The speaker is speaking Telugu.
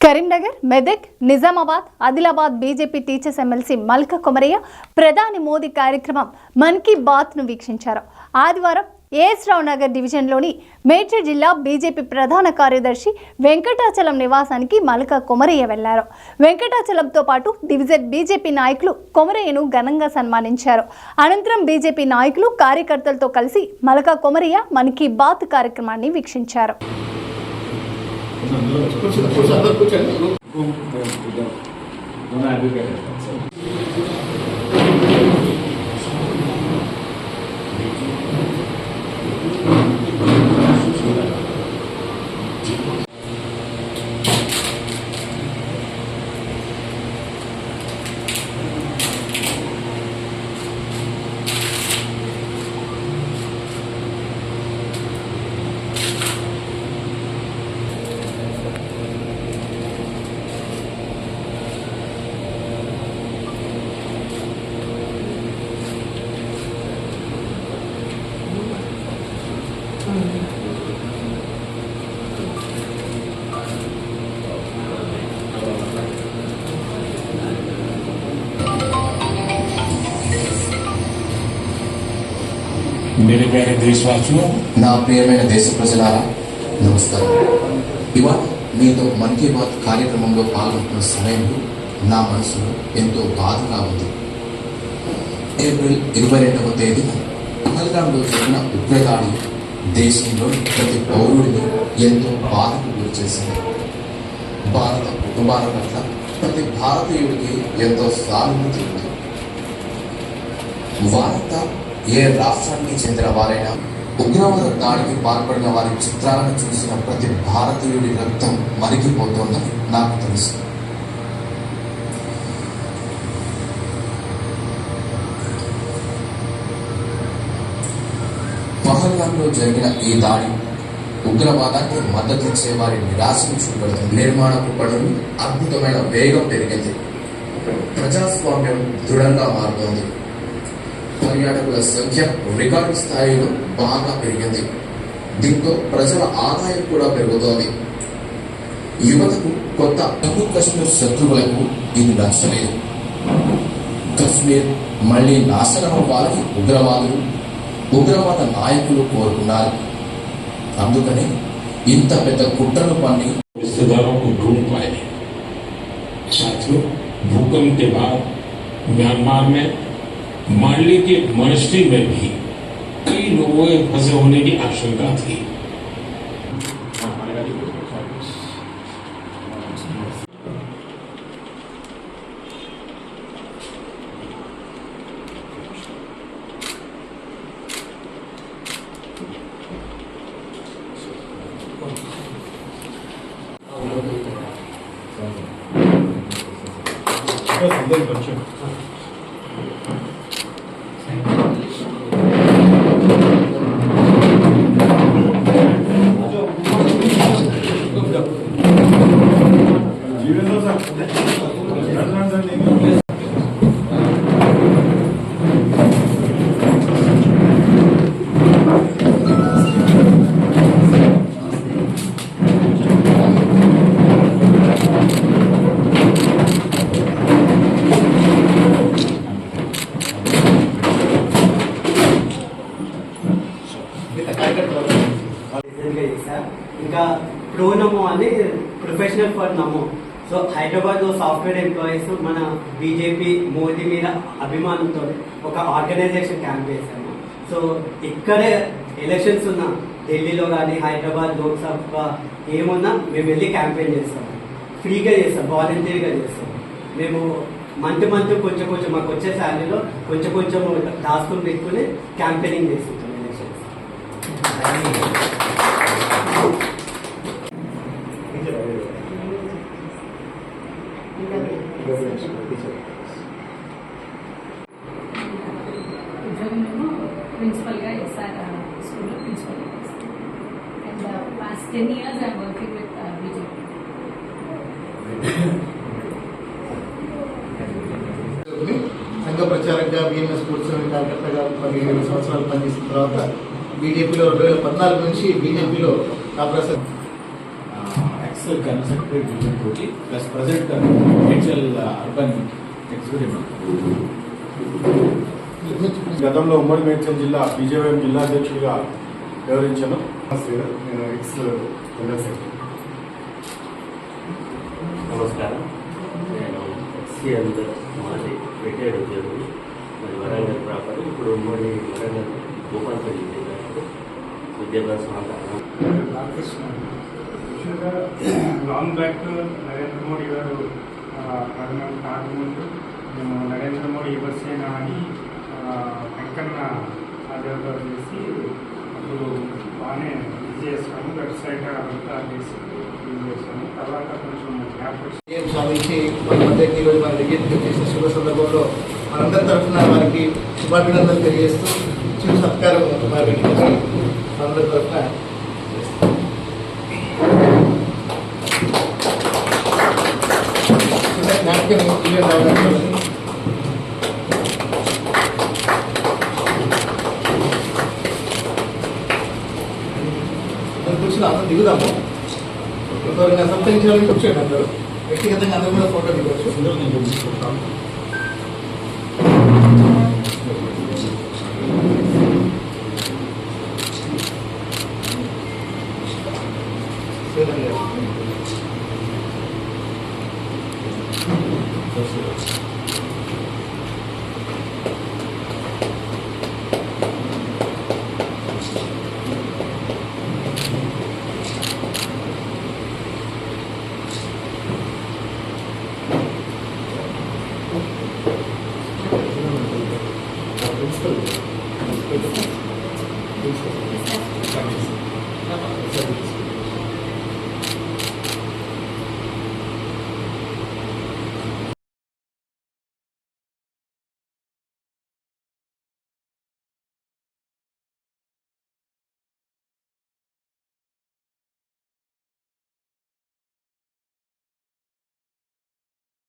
Karimnagar, Medak, Nizamabad, Adilabad BJP teachers MLC Malka Komaraiah ప్రధాని మోదీ కార్యక్రమం మన్ కీ బాత్ను వీక్షించారు. ఆదివారం ఏఎస్ రావు నగర్ డివిజన్లోని మేడ్చల్ జిల్లా బీజేపీ ప్రధాన కార్యదర్శి వెంకటాచలం నివాసానికి మల్కా కొమరయ్య వెళ్లారు. వెంకటాచలంతో పాటు డివిజన్ బీజేపీ నాయకులు కొమరయ్యను ఘనంగా సన్మానించారు. అనంతరం బీజేపీ నాయకులు కార్యకర్తలతో కలిసి మల్కా కొమరయ్య మన్ కీ బాత్ కార్యక్రమాన్ని వీక్షించారు. मेरे प्यारे देशवासियों, నా ప్రియమైన దేశ ప్రజలారా నమస్కారం. ఇవాళ మీతో మన్ కీ బాత్ కార్యక్రమంలో పాల్గొంటున్న సమయంలో నా మనసులో ఎంతో బాధగా ఉంది. ఏప్రిల్ 22వ తేదీన పహల్గాంలో జరిగిన ఉగ్రదాడి దేశంలోని ప్రతి పౌరుడిని ఎంతో బాధకు గురి చేసింది. భారత కుటుంబాల పట్ల ప్రతి భారతీయుడికి ఎంతో సానుభూతి ఉంది. వారంతా ఏ రాష్ట్రానికి చెందిన వారైనా ఉగ్రవాద దాడికి పాల్పడిన వారి చిత్రాలను చూసిన ప్రతి భారతీయుడి రక్తం మరిగిపోతోందని నాకు తెలుసు. పహల్గాంలో జరిగిన ఈ దాడి ఉగ్రవాదానికి మద్దతిచ్చే వారి నిరాశను చూపెడుతుంది. నిర్మాణపు పనులు అద్భుతమైన వేగం పెరిగింది. ప్రజాస్వామ్యం దృఢంగా మారుతోంది. పర్యాటకుల సంఖ్య రికార్డు స్థాయిలో బాగా పెరిగింది. దీంతో ప్రజల ఆదాయం కూడా పెరుగుతోంది. యువతకు కొత్త జమ్మూ కాశ్మీర్ శత్రువులకు ఇది నచ్చలేదు. కశ్మీర్ మళ్లీ నాశనం అవ్వాలని ఉగ్రవాద నాయకులు కోరుకున్నారు. అందుకని ఇంత పెద్ద కుట్రను పన్ని रिश्तेदारों को ढूंढ पाए. साथियों, भूकंप के बाद म्यांमार में माली के मॉनेस्ट्री में भी कई लोगों के फंसे होने की आशंका थी. ఇంకా ప్రో నమో అని professional for Namo. So Hyderabad లో సాఫ్ట్వేర్ ఎంప్లాయీస్ మన బీజేపీ మోదీ మీద అభిమానంతో ఒక ఆర్గనైజేషన్ క్యాంప్ చేశాము. సో ఇక్కడే ఎలక్షన్స్ ఉన్నా ఢిల్లీలో కానీ హైదరాబాద్ లోక్సభ ఏమున్నా మేము వెళ్ళి క్యాంపెయిన్ చేస్తాము. ఫ్రీగా చేస్తాం, వాలంటీర్గా చేస్తాం. మేము మంత్ కొంచెం మాకు వచ్చే శాలరీలో కొంచెం దాచుకుని పెట్టుకుని క్యాంపెయినింగ్ చేస్తుంటాం ఎలక్షన్స్. ఉద్యోగంలో ప్రిన్సిపల్గా ఎస్ఆర్ స్కూల్లో principal and past 10 years I'm working with BJP. సంఘ ప్రచారంగా బిఎంఎస్ స్పోర్ట్స్ కార్యకర్తగా 17 సంవత్సరాలు పనిచేసిన తర్వాత బీజేపీలో 2014 నుంచి బీజేపీలో కాంగ్రెస్ జనరల్ సెక్రటరీ డివిజన్ కోటి plus present Medchal urban executive. గతంలో ఉమ్మడి మేడ్చల్ జిల్లా బీజేపీ జిల్లా అధ్యక్షుడిగా వ్యవహరించాను. నేను ఎక్స్ జనరల్ సెక్రటరీ. నమస్కారం, నేను ఎక్స్సీఎల్ మాది రిటైర్డ్ ఉద్యోగి, మరి వరంగల్ ప్రాపర్. ఇప్పుడు ఉమ్మడి వరంగల్ భూపాలపల్లి జిల్లాలో విద్యాభ్యాసం లాంగ్ బ్యాక్ నరేంద్ర మోడీ గారు ప్రధాని కాకముందు మేము నరేంద్ర మోడీ యువసేన అని వెంకన్న ఆదేశాలు చేసి అప్పుడు బాగానే ఇది చేస్తాము, వెబ్సైట్ అదంతా చేసి ఇది చేస్తాము. తర్వాత కొంచెం గ్యాప్ విజయం సాధించి మన మధ్యకి ఈరోజు మన విజ్ఞప్తి చేసిన శుభ సందర్భంలో మనందరి తరఫున వారికి శుభాభినందనలు తెలియజేస్తూ చిరు సత్కారం వారికి మనందరి తరఫున నాటకం కూర్చుని అందరూ దిగుదాము. ఎవరైనా సంప్రదించాలని కూర్చోండి, అందరూ వ్యక్తిగతంగా అందరూ కూడా ఫోటో దిగవచ్చు. Thank you.